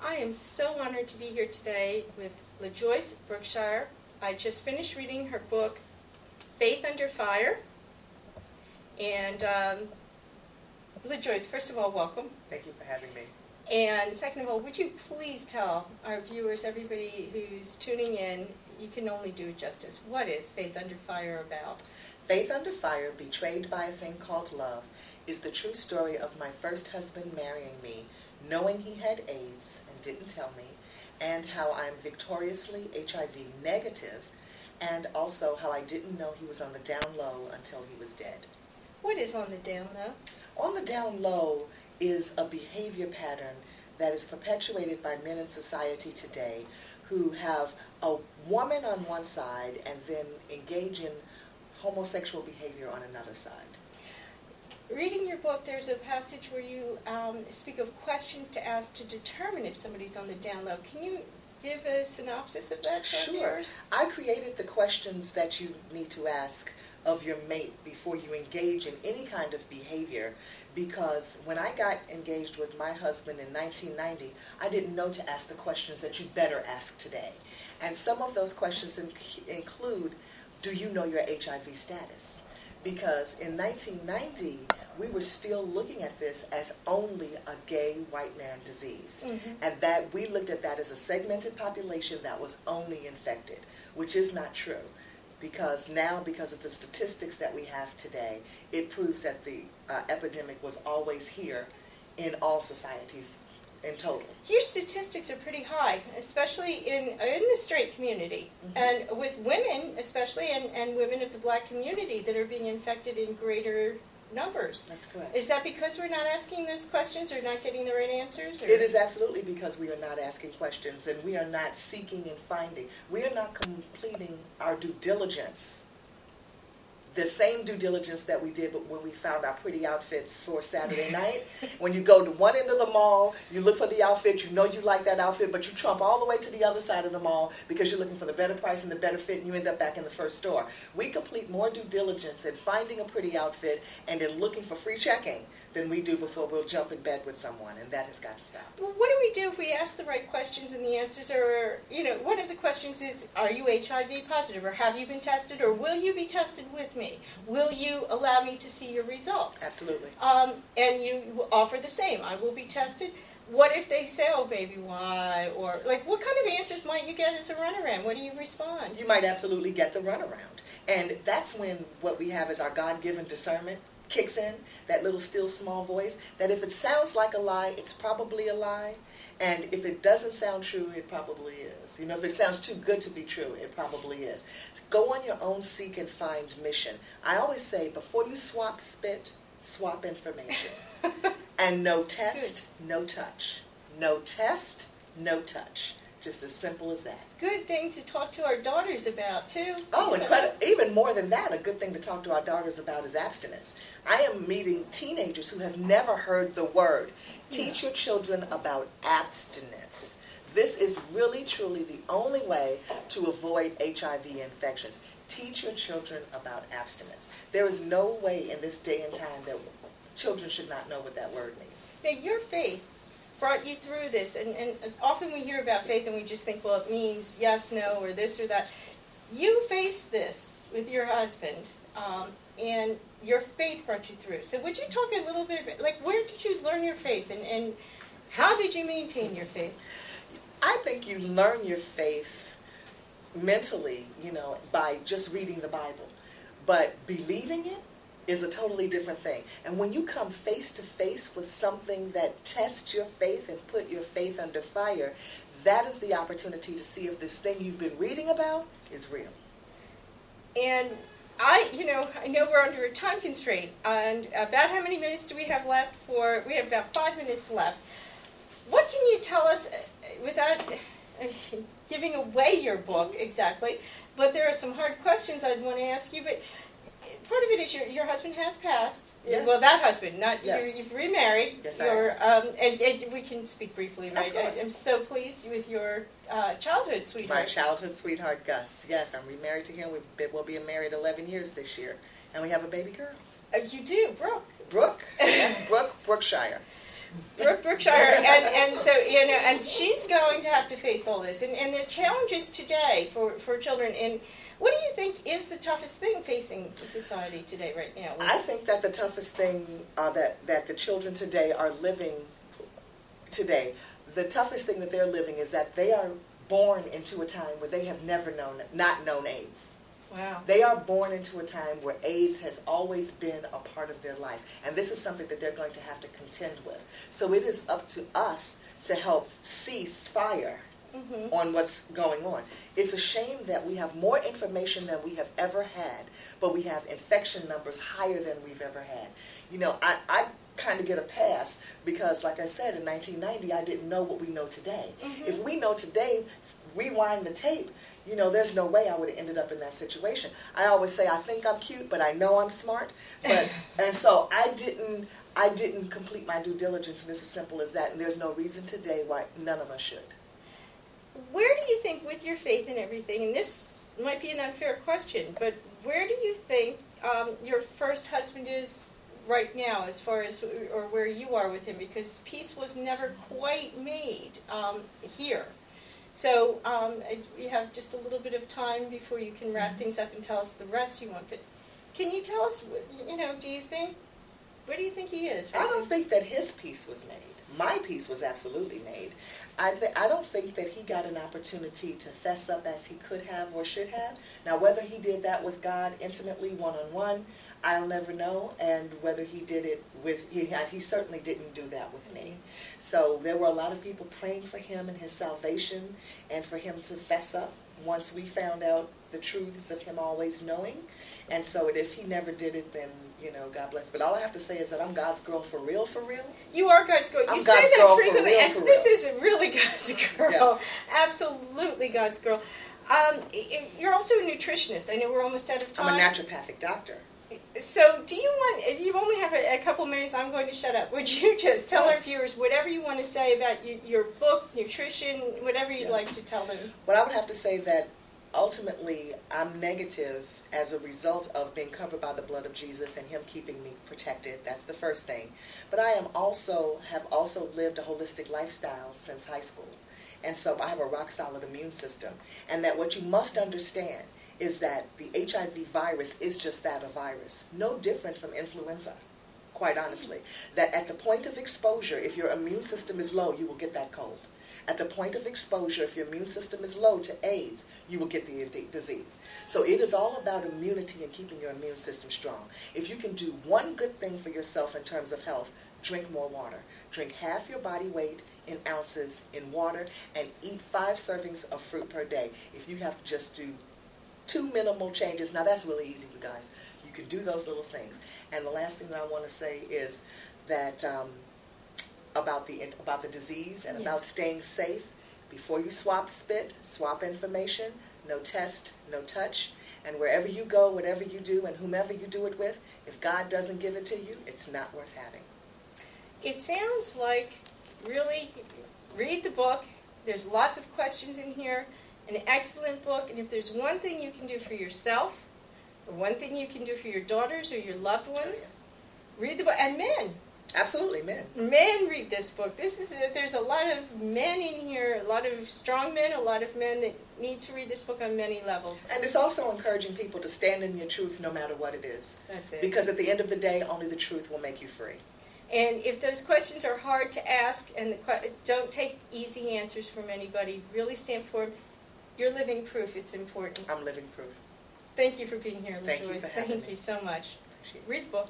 I am so honored to be here today with LaJoyce Brookshire. I just finished reading her book, Faith Under Fire. And LaJoyce, first of all, welcome. Thank you for having me. And second of all, would you please tell our viewers, everybody who's tuning in, you can only do it justice. What is Faith Under Fire about? Faith Under Fire, Betrayed by a Thing Called Love, is the true story of my first husband marrying me, knowing he had AIDS and didn't tell me, and how I'm victoriously HIV negative, and also how I didn't know he was on the down low until he was dead. What is on the down low? On the down low is a behavior pattern that is perpetuated by men in society today who have a woman on one side and then engage in homosexual behavior on another side. Reading your book, there's a passage where you speak of questions to ask to determine if somebody's on the down low. Can you give a synopsis of that? Sure. I created the questions that you need to ask of your mate before you engage in any kind of behavior, because when I got engaged with my husband in 1990, I didn't know to ask the questions that you better ask today. And some of those questions include, do you know your HIV status? Because in 1990, we were still looking at this as only a gay white man disease. Mm-hmm. And that we looked at that as a segmented population that was only infected, which is not true. Because now, because of the statistics that we have today, it proves that the epidemic was always here in all societies in total. Your statistics are pretty high, especially in the straight community, mm-hmm. and with women especially, and women of the black community that are being infected in greater numbers. That's correct. Is that because we're not asking those questions or not getting the right answers? Or? It is absolutely because we are not asking questions and we are not seeking and finding. We are not completing our due diligence. The same due diligence that we did when we found our pretty outfits for Saturday night. When you go to one end of the mall, you look for the outfit, you know you like that outfit, but you trump all the way to the other side of the mall because you're looking for the better price and the better fit, and you end up back in the first store. We complete more due diligence in finding a pretty outfit and in looking for free checking than we do before we'll jump in bed with someone, and that has got to stop. Well, what do we do if we ask the right questions and the answers are, one of the questions is, are you HIV positive, or have you been tested, or will you be tested with me? Will you allow me to see your results? Absolutely. And you offer the same. I will be tested. What if they say, oh, baby, why? Or, what kind of answers might you get as a runaround? What do you respond? You might absolutely get the runaround. And that's when what we have is our God-given discernment kicks in, that little still small voice, that if it sounds like a lie, it's probably a lie. And if it doesn't sound true, it probably is. If it sounds too good to be true, it probably is. Go on your own seek and find mission. I always say, before you swap spit, swap information. And no test, no touch. No test, no touch. Just as simple as that. Good thing to talk to our daughters about, too. Oh, and even more than that, a good thing to talk to our daughters about is abstinence. I am meeting teenagers who have never heard the word. Teach your children about abstinence. This is really, truly the only way to avoid HIV infections. Teach your children about abstinence. There is no way in this day and time that children should not know what that word means. Now, your faith brought you through this, and often we hear about faith and we just think, well, it means yes, no, or this or that. You faced this with your husband, and your faith brought you through. So would you talk a little bit about, where did you learn your faith, and how did you maintain your faith? I think you learn your faith mentally, by just reading the Bible. But believing it is a totally different thing. And when you come face to face with something that tests your faith and put your faith under fire, that is the opportunity to see if this thing you've been reading about is real. And I know we're under a time constraint, and about how many minutes do we have left we have about 5 minutes left. What can you tell us, without giving away your book exactly, but there are some hard questions I'd want to ask you, but part of it is your husband has passed. Yes. Well, that husband, not yes. You've remarried. Yes, and we can speak briefly, right? I'm so pleased with your childhood sweetheart. My childhood sweetheart, Gus. Yes, I'm remarried to him. We'll be married 11 years this year, and we have a baby girl. You do, Brooke. Brooke. Yes, Brooke Brookshire. Brookshire, and so, you know, and she's going to have to face all this, and the challenges today for children. And what do you think is the toughest thing facing society today right now? I think that the toughest thing that the children today are living today, the toughest thing that they're living is that they are born into a time where they have never not known AIDS. Wow. They are born into a time where AIDS has always been a part of their life. And this is something that they're going to have to contend with. So it is up to us to help cease fire on what's going on. It's a shame that we have more information than we have ever had, but we have infection numbers higher than we've ever had. You know, I kind of get a pass because, like I said, in 1990, I didn't know what we know today. If we know today, rewind the tape, you know, there's no way I would have ended up in that situation. I always say I think I'm cute, but I know I'm smart. But and so I didn't complete my due diligence, and it's as simple as that. And there's no reason today why none of us should. Where do you think, with your faith and everything, and this might be an unfair question, but where do you think your first husband is right now, as far as, or where you are with him? Because peace was never quite made here. So you have just a little bit of time before you can wrap things up and tell us the rest you want. But can you tell us, you know, where do you think he is? I don't think that his peace was made. My peace was absolutely made. I don't think that he got an opportunity to fess up as he could have or should have. Now, whether he did that with God intimately, one-on-one, I'll never know. And whether he did it with, he certainly didn't do that with me. So there were a lot of people praying for him and his salvation and for him to fess up once we found out the truths of him always knowing. And so if he never did it, then, you know, God bless. But all I have to say is that I'm God's girl for real, for real. You are God's girl. You say that frequently, and this is really God's girl. Yeah. Absolutely God's girl. You're also a nutritionist. I know we're almost out of time. I'm a naturopathic doctor. So do you want, if you only have a couple minutes, I'm going to shut up. Would you just tell our viewers whatever you want to say about your book, nutrition, whatever you'd like to tell them? Well, I would have to say that ultimately I'm negative as a result of being covered by the blood of Jesus and him keeping me protected. That's the first thing. But I have also lived a holistic lifestyle since high school. And so I have a rock solid immune system. And that what you must understand is that the HIV virus is just that, a virus. No different from influenza, quite honestly. That at the point of exposure, if your immune system is low, you will get that cold. At the point of exposure, if your immune system is low to AIDS, you will get the disease. So it is all about immunity and keeping your immune system strong. If you can do one good thing for yourself in terms of health, drink more water. Drink half your body weight in ounces in water and eat 5 servings of fruit per day. If you have to just do 2 minimal changes, now that's really easy, you guys. You can do those little things. And the last thing that I want to say is that about the disease and about staying safe. Before you swap spit, swap information, no test, no touch. And wherever you go, whatever you do, and whomever you do it with, if God doesn't give it to you, it's not worth having. It sounds like, really, read the book. There's lots of questions in here. An excellent book. And if there's one thing you can do for yourself, or one thing you can do for your daughters or your loved ones, read the book. And men. Absolutely, men. Men read this book. There's a lot of men in here, a lot of strong men, a lot of men that need to read this book on many levels. And it's also encouraging people to stand in your truth no matter what it is. That's it. Because at the end of the day, only the truth will make you free. And if those questions are hard to ask, and don't take easy answers from anybody, really stand for them. You're living proof it's important. I'm living proof. Thank you for being here, LaJoyce. Thank you for having me. Thank you so much. Appreciate it. Read the book.